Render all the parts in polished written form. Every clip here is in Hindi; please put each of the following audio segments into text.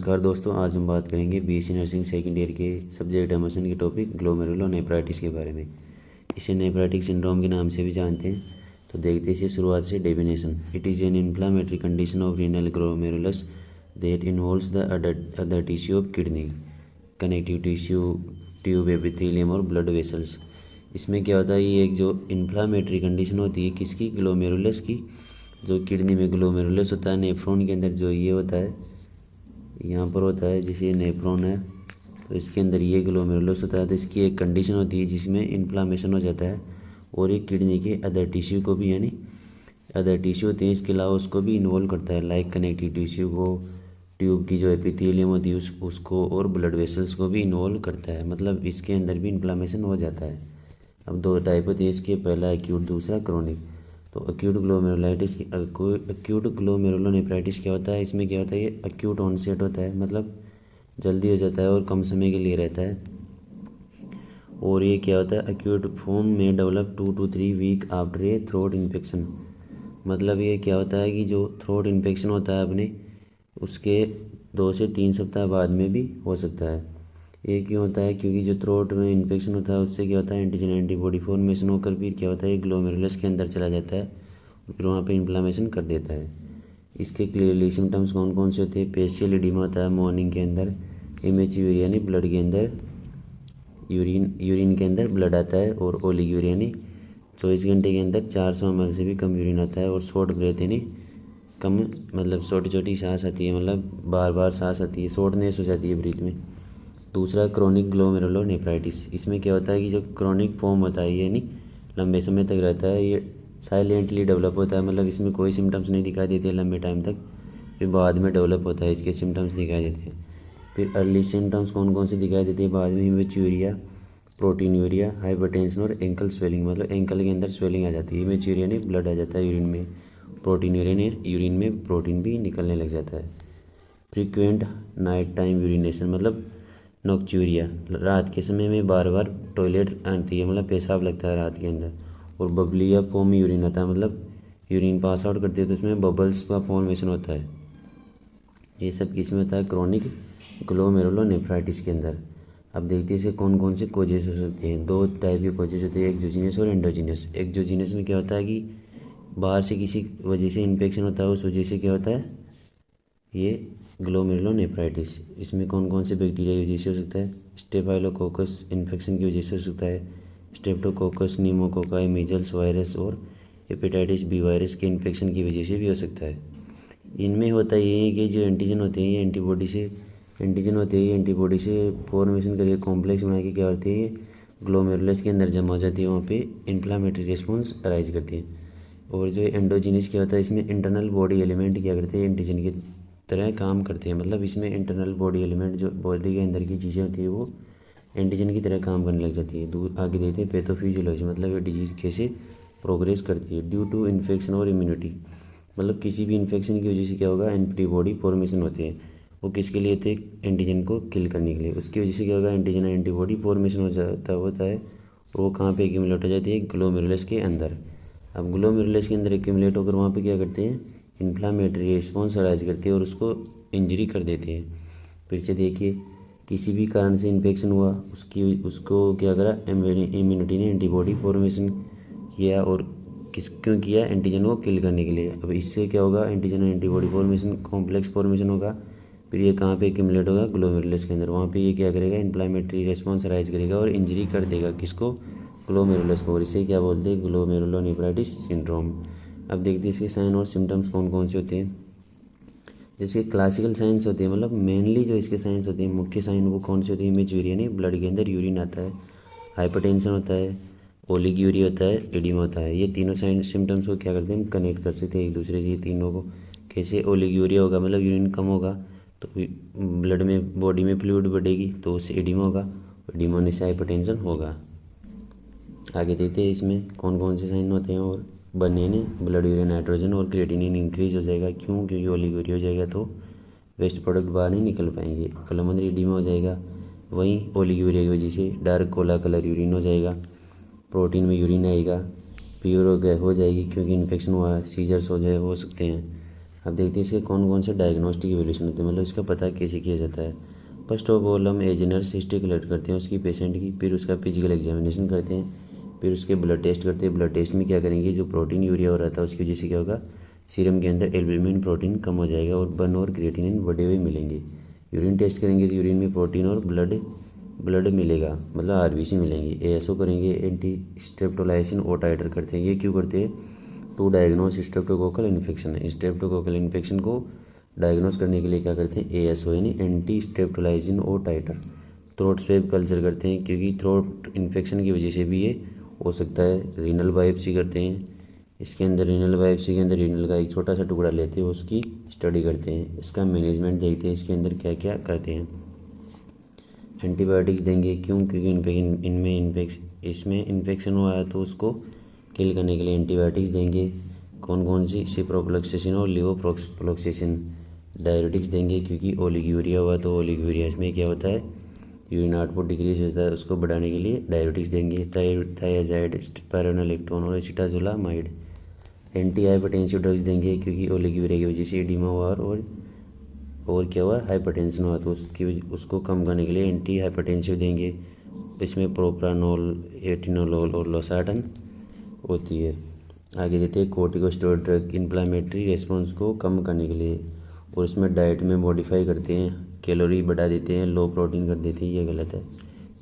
नमस्कार दोस्तों, आज हम बात करेंगे बीएससी नर्सिंग सेकेंड ईयर के सब्जेक्ट एमर्सन के टॉपिक ग्लोमेरुलोनेफ्राइटिस के बारे में। इसे नेफ्राइटिक सिंड्रोम के नाम से भी जानते हैं। तो देखते हैं इसे शुरुआत से। Definition: it is an inflammatory condition of renal glomerulus that involves the other tissue of kidney, connective tissue, tube epithelium और ब्लड वेसल्स। इसमें क्या होता है, ये एक जो इन्फ्लामेटरी कंडीशन होती है किसकी, ग्लोमेरुलस की। जो किडनी में ग्लोमेरुलस होता है, नेफ्रॉन के अंदर जो ये होता है, यहाँ पर होता है जिसे नेफ्रॉन है, तो इसके अंदर ये ग्लोमेरुलस होता है। तो इसकी एक कंडीशन होती है जिसमें इन्फ्लामेशन हो जाता है और ये किडनी के अदर टिश्यू को भी, यानी अदर टिश्यू होते हैं इसके अलावा उसको भी इन्वॉल्व करता है, लाइक कनेक्टिव टिश्यू को, ट्यूब की जो एपिथेलियम होती है उसको और ब्लड वेसल्स को भी इन्वॉल्व करता है। मतलब इसके अंदर भी इन्फ्लामेशन हो जाता है। अब दो टाइप होती है इसके, पहला एक्यूट, दूसरा क्रोनिक। तो एक्यूट ग्लोमेरुलोनेफ्राइटिस क्या होता है, इसमें क्या होता है, ये एक्यूट ऑनसेट होता है, मतलब जल्दी हो जाता है और कम समय के लिए रहता है। और ये क्या होता है, एक्यूट फॉर्म में develop 2 to 3 week after a throat infection. मतलब ये क्या होता है कि जो थ्रोट इन्फेक्शन होता है अपने, उसके 2 से 3 सप्ताह बाद में भी हो सकता है। ये क्यों होता है, क्योंकि जो थ्रोट में इन्फेक्शन होता है उससे क्या होता है, एंटीजन एंटीबॉडी फॉर्मेशन होकर फिर क्या होता है, ग्लोमेरुलस के अंदर चला जाता है और फिर वहाँ पे इन्फ्लामेशन कर देता है। इसके क्लियरली सिम्टम्स कौन कौन से होते हैं, फेशियल एडिमा होता है मॉर्निंग के अंदर, इमेच्योर यानी ब्लड के अंदर यूरिन के अंदर ब्लड आता है, और ओलिग्यूरिया यानी 24 घंटे के अंदर 400 ml से भी कम यूरिन आता है, और शॉर्ट ब्रेथ यानी कम, मतलब छोटी छोटी सांस आती है, मतलब बार बार सांस आती है, शॉर्टनेस हो जाती है ब्रीथ में। दूसरा क्रोनिक ग्लोमेरुलोनेफ्राइटिस। इसमें क्या होता है कि जो क्रोनिक फॉर्म होता है यानी लंबे समय तक रहता है, ये साइलेंटली डेवलप होता है, मतलब इसमें कोई सिम्टम्स नहीं दिखाई देते लंबे टाइम तक, फिर बाद में डेवलप होता है, इसके सिम्टम्स दिखाई देते हैं। फिर अर्ली सिम्टम्स कौन कौन से दिखाई देते हैं बाद में, इमेच्योरिया, प्रोटीनूरिया, हाइपरटेंशन और एंकल स्वेलिंग, मतलब एंकल के अंदर स्वेलिंग आ जाती है। इमेच्योरिया ने ब्लड आ जाता है यूरिन में, प्रोटीनूरिया ने यूरिन में प्रोटीन भी निकलने लग जाता है। फ्रीक्वेंट नाइट टाइम यूरिनेशन, मतलब नॉक्चूरिया, रात के समय में बार बार टॉयलेट आती है, मतलब पेशाब लगता है रात के अंदर। और बबली या फोम यूरिन आता है, मतलब यूरिन पास आउट करते हैं तो उसमें बबल्स का फॉर्मेशन होता है। ये सब किस में होता है, क्रोनिक ग्लोमेरुलोनेफ्राइटिस के अंदर। अब देखते हैं इसे कौन कौन से कोजेस हो सकते हैं। 2 टाइप के कोजेस होते हैं, एक्सोजीनियस और एंडोजीनियस। एक्सोजीनियस में क्या होता है कि बाहर से किसी वजह से इन्फेक्शन होता है, उस वजह से क्या होता है, ये ग्लोमेरुलोनेफ्राइटिस। इसमें कौन कौन से बैक्टीरिया की वजह से हो सकता है, स्टेफाइलोकोकस इन्फेक्शन की वजह से हो सकता है, स्ट्रेप्टोकोकस, न्यूमोकोकाई, मीजल्स वायरस और हेपेटाइटिस बी वायरस के इन्फेक्शन की वजह से भी हो सकता है। इनमें होता ये है कि जो एंटीजन होते हैं, ये एंटीबॉडी से फॉर्मेशन करके कॉम्प्लेक्स बना के क्या करते हैं, ये ग्लोमेरुलस के अंदर जमा हो जाती है, वहाँ पे इन्फ्लामेटरी रिस्पॉन्स अराइज करती है। और जो एंडोजीनियस क्या होता है, इसमें इंटरनल बॉडी एलिमेंट क्या करते हैं, एंटीजन की तरह काम करते हैं। मतलब इसमें इंटरनल बॉडी एलिमेंट जो बॉडी के अंदर की चीज़ें होती है वो एंटीजन की तरह काम करने लग जाती है। दूर आगे देखते हैं पैथोफिजियोलॉजी, मतलब ये डिजीज़ कैसे प्रोग्रेस करती है। ड्यू टू इन्फेक्शन और इम्यूनिटी, मतलब किसी भी इन्फेक्शन की वजह से क्या होगा, एंटीबॉडी फॉर्मेशन होती है। वो किसके लिए होते हैं, एंटीजन को किल करने के लिए। उसकी वजह से क्या होगा, एंटीजन एंटीबॉडी फॉर्मेशन होता है, और वो कहाँ पे एक्यूमुलेट हो जाती है, ग्लोमेरुलस के अंदर। अब ग्लोमेरुलस के अंदर एक्यूमुलेट होकर वहाँ पे क्या करते हैं, इन्फ्लामेटरी रिस्पॉन्स अराइज करती है और उसको इंजरी कर देते हैं। फिर से देखिए, किसी भी कारण से इन्फेक्शन हुआ, उसको क्या करा, इम्यूनिटी ने एंटीबॉडी फॉर्मेशन किया, और क्यों किया, एंटीजन को किल करने के लिए। अब इससे क्या होगा, antigen antibody formation complex formation होगा। फिर ये कहाँ पे एक्यूमुलेट होगा, ग्लोमेरुलस के अंदर। वहाँ पे ये क्या करेगा, इन्फ्लामेटरी रिस्पॉन्स अराइज करेगा और इंजरी कर देगा किसको, ग्लोमेरुलस को। और इसे क्या बोलते हैं, ग्लोमेरुलोनेफ्राइटिस सिंड्रोम। अब देखते हैं इसके साइन और सिम्टम्स कौन कौन से होते हैं। जैसे क्लासिकल साइंस होते हैं, मतलब मेनली जो इसके साइंस होते हैं, मुख्य साइन वो कौन से होते हैं, इमेच्योरिया यानी ब्लड के अंदर यूरिन आता है, हाइपरटेंशन होता है, ओलिग्यूरिया होता है, एडिमा होता है। ये तीनों साइन सिम्टम्स को क्या करते हैं, हम कनेक्ट कर सकते हैं एक दूसरे से, ये तीनों को। कैसे, ओलिग्यूरिया होगा मतलब यूरिन कम होगा तो ब्लड में, बॉडी में फ्लूइड बढ़ेगी तो उससे एडिमा होगा, एडिमा होने से हाइपरटेंशन होगा। आगे देखते हैं इसमें कौन कौन से साइन होते हैं। और बनने ने ब्लड यूरिन नाइट्रोजन और क्रिएटिनिन इंक्रीज हो जाएगा, क्यों, क्योंकि ओलिगोरिया हो जाएगा तो वेस्ट प्रोडक्ट बाहर नहीं निकल पाएंगे। पल्मोनरी एडिमा हो जाएगा, वहीं ओलिगोरिया की वजह से डार्क कोला कलर यूरिन हो जाएगा, प्रोटीन में यूरिन आएगा, प्योर हो जाएगी क्योंकि इन्फेक्शन हुआ है, सीजर्स हो सकते हैं। अब देखते हैं इसके कौन कौन से डायग्नोस्टिक इवैल्यूएशन होते हैं, मतलब इसका पता कैसे किया जाता है। फर्स्ट ऑफ ऑल हम एजेनर्स हिस्ट्री कलेक्ट करते हैं उसकी पेशेंट की, फिर उसका फिजिकल एग्जामिनेशन करते हैं, फिर उसके ब्लड टेस्ट करते हैं। ब्लड टेस्ट में क्या करेंगे, जो प्रोटीन यूरिया हो रहा था उसकी वजह से क्या होगा, सीरम के अंदर एल्ब्यूमिन प्रोटीन कम हो जाएगा और बर्न और क्रिएटिनिन बढ़े हुए मिलेंगे। यूरिन टेस्ट करेंगे तो यूरिन में प्रोटीन और ब्लड मिलेगा, मतलब आरबीसी मिलेंगी। एएसओ करेंगे, एंटी स्ट्रेप्टोलाइसिन ओ टाइटर करते हैं। ये क्यों करते हैं, टू डायग्नोस स्ट्रेप्टोकोकल इन्फेक्शन है। स्ट्रेप्टोकोकल इन्फेक्शन को डायग्नोस करने के लिए क्या करते हैं, एएसओ यानी anti streptolysin O titre. Throat swab culture करते हैं क्योंकि थ्रोट इन्फेक्शन की वजह से भी ये हो सकता है। रीनल बायोप्सी करते हैं, इसके अंदर रीनल बायोप्सी के अंदर रीनल का एक छोटा सा टुकड़ा लेते हैं, उसकी स्टडी करते हैं, इसका मैनेजमेंट देखते हैं इसके अंदर क्या क्या करते हैं। एंटीबायोटिक्स देंगे, क्यों, क्योंकि इसमें इन्फेक्शन हुआ है तो उसको किल करने के लिए एंटीबायोटिक्स देंगे। कौन कौन सी, सिप्रोफ्लॉक्सासिन और लिवोफ्लॉक्सासिन। डायरेटिक्स देंगे क्योंकि ओलिगोयूरिया हुआ तो ओलिगोयूरिया में क्या होता है, यूरिन आउटपुट डिक्रीज होता है, उसको बढ़ाने के लिए डायरेटिक्स देंगे। थायजाइड, स्पाइरोनालेक्टोन और एसिटाजोलामाइड। एंटी हाइपरटेंसिव ड्रग्स देंगे क्योंकि ओलिगोयूरिया की वजह से एडिमा हुआ और क्या हुआ, हाइपरटेंशन हुआ तो उसको कम करने के लिए एंटी हाइपरटेंसिव देंगे। इसमें प्रोप्रानोल, एटिनोलोल और लोसार्टन होती है। आगे देते हैं कोर्टिकोस्टेरॉइड ड्रग इन्फ्लामेटरी रेस्पॉन्स को कम करने के लिए, और इसमें डाइट में मॉडिफाई करते हैं, कैलोरी बढ़ा देते हैं, लो प्रोटीन कर देते हैं, ये गलत है।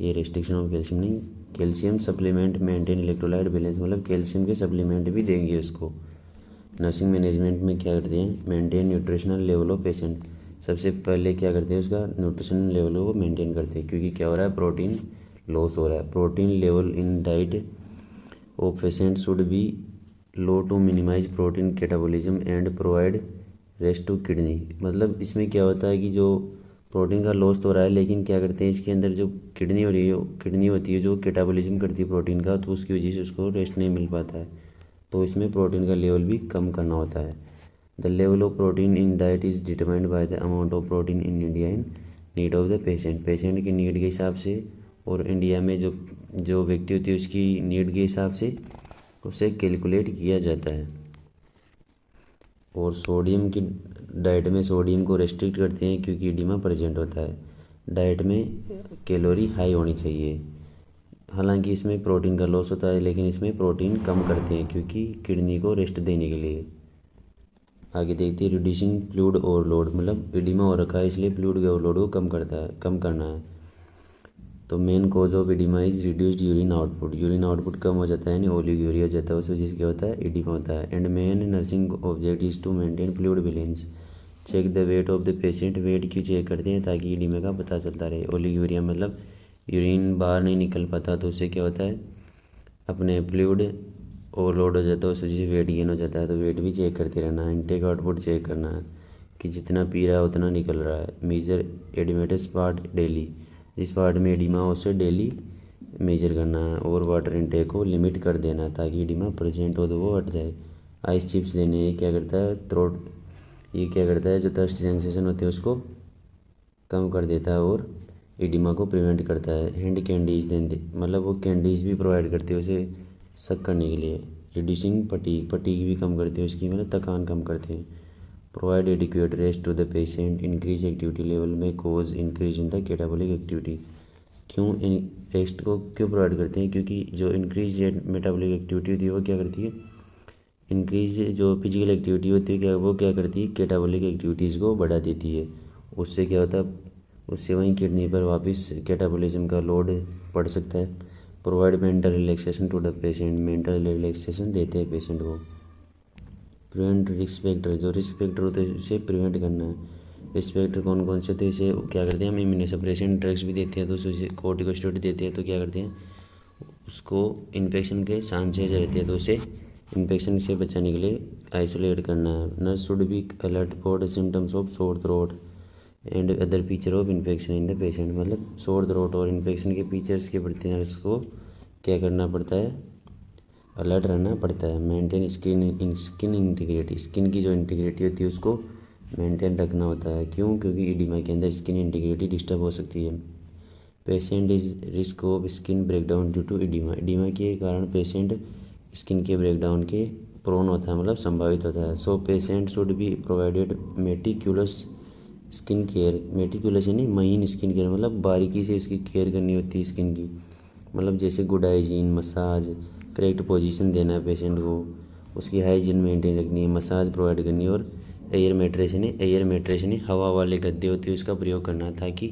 ये रेस्ट्रिक्शन ऑफ कैल्शियम नहीं, calcium supplement maintain electrolyte balance, मतलब कैल्शियम के सप्लीमेंट भी देंगे उसको। नर्सिंग मैनेजमेंट में क्या करते हैं, maintain nutritional level of patient. सबसे पहले क्या करते हैं, उसका न्यूट्रिशनल लेवल को मेंटेन करते हैं क्योंकि क्या हो रहा है, प्रोटीन लॉस हो रहा है। Protein level in diet of patient should be low to minimise protein catabolism and provide rest to kidney. मतलब इसमें क्या होता है कि जो प्रोटीन का लॉस तो हो रहा है, लेकिन क्या करते हैं इसके अंदर जो किडनी होती है जो कैटाबॉलिज्म करती है प्रोटीन का, तो उसकी वजह से उसको रेस्ट नहीं मिल पाता है, तो इसमें प्रोटीन का लेवल भी कम करना होता है। The level of protein in diet is determined by the amount of protein in India in need of the patient की नीड के हिसाब से, और इंडिया में जो व्यक्ति होती है उसकी नीड के हिसाब से उसे कैलकुलेट किया जाता है। और सोडियम की डाइट में सोडियम को रेस्ट्रिक्ट करते हैं क्योंकि एडिमा प्रेजेंट होता है। डाइट में कैलोरी हाई होनी चाहिए, हालांकि इसमें प्रोटीन का लॉस होता है, लेकिन इसमें प्रोटीन कम करते हैं क्योंकि किडनी को रेस्ट देने के लिए। आगे देखते हैं रिड्यूसिंग फ्लूइड ओवरलोड, मतलब एडिमा हो रखा है इसलिए फ्लूइड के ओवरलोड को कम करना है। तो main cause of oedema is reduced urine output कम हो जाता है, यानी ओलिगोयूरिया हो जाता है, उस वजह से क्या होता है, एडिमा होता है। And main nursing object is to maintain fluid balance. Check the weight of the patient, weight क्यों चेक करते हैं, ताकि एडिमा का पता चलता रहे। ओलिगोयूरिया मतलब यूरिन बाहर नहीं निकल पाता, तो उससे क्या होता है, अपने फ्लूइड ओवरलोड हो जाता है, उस वजह से वेट गेन हो जाता है। तो वेट भी चेक करते रहना है। इनटेक आउटपुट चेक करना है कि जितना पी रहा है उतना निकल रहा है। मेजर एडिमेटस पार्ट डेली, जिस पार्ट में एडिमा हो उसे डेली मेजर करना है, और वाटर इनटेक को लिमिट कर देना है ताकि एडिमा प्रेजेंट हो तो वो हट जाए। आइस चिप्स देने, ये क्या करता है, ये क्या करता है, जो थर्स्ट सेंसेशन होती है उसको कम कर देता है और एडिमा को प्रिवेंट करता है। हैंड कैंडीज देते, मतलब वो कैंडीज़ भी प्रोवाइड करते हैं उसे सक करने के लिए। रिड्यूसिंग फटीग भी कम करते हैं उसकी, मतलब थकान कम करते हैं। Provide adequate rest to the patient, increase activity level में cause increase in the catabolic activity. क्यों इन रेस्ट को क्यों प्रोवाइड करते हैं, क्योंकि जो इंक्रीज मेटाबॉलिक एक्टिविटी होती है वो क्या करती है, इंक्रीज जो फिजिकल एक्टिविटी होती है वो क्या करती है, कैटाबॉलिक एक्टिविटीज़ को बढ़ा देती है। उससे क्या होता है, उससे वहीं किडनी पर वापस कैटाबॉलिज्म का लोड पड़ सकता है। Provide mental relaxation to the patient, mental relaxation देते हैं पेशेंट को। प्रिवेंट रिस्क फैक्टर, जो रिस्क फैक्टर होते हैं उसे प्रिवेंट करना है। रिस्क फैक्टर कौन कौन से होते हैं, इसे क्या करते हैं, हम इम्यूनोसप्रेशन ड्रग्स भी देते हैं, तो उसे कोर्टिकोस्टेरॉइड देते हैं, तो क्या करते हैं, उसको इन्फेक्शन के चांसेज रहते हैं, तो उसे इन्फेक्शन से बचाने के लिए आइसोलेट करना है। Nurse should be alert for the symptoms of sore throat and other feature of infection in the patient, मतलब सोर थ्रोट और इन्फेक्शन के फीचर्स के प्रति नर्स को क्या करना पड़ता है, अलर्ट रहना पड़ता है। मेंटेन स्किन इंटीग्रिटी, स्किन की जो इंटीग्रिटी होती है उसको मेंटेन रखना होता है। क्यों, क्योंकि एडिमा के अंदर स्किन इंटीग्रिटी डिस्टर्ब हो सकती है। Patient is risk of skin breakdown due to oedema, oedema के कारण पेशेंट स्किन के ब्रेकडाउन के प्रोन होता है, मतलब संभावित होता है। So patient should be provided meticulous skin care. Meticulous यानी महीन स्किन केयर, मतलब बारीकी से उसकी केयर करनी होती है स्किन की, मतलब जैसे good hygiene, massage, correct position देना है पेशेंट को, उसकी हाइजीन मेंटेन रखनी है, मसाज प्रोवाइड करनी है, और एयर मैट्रेस यानी हवा वाले गद्दे होते हैं उसका प्रयोग करना, ताकि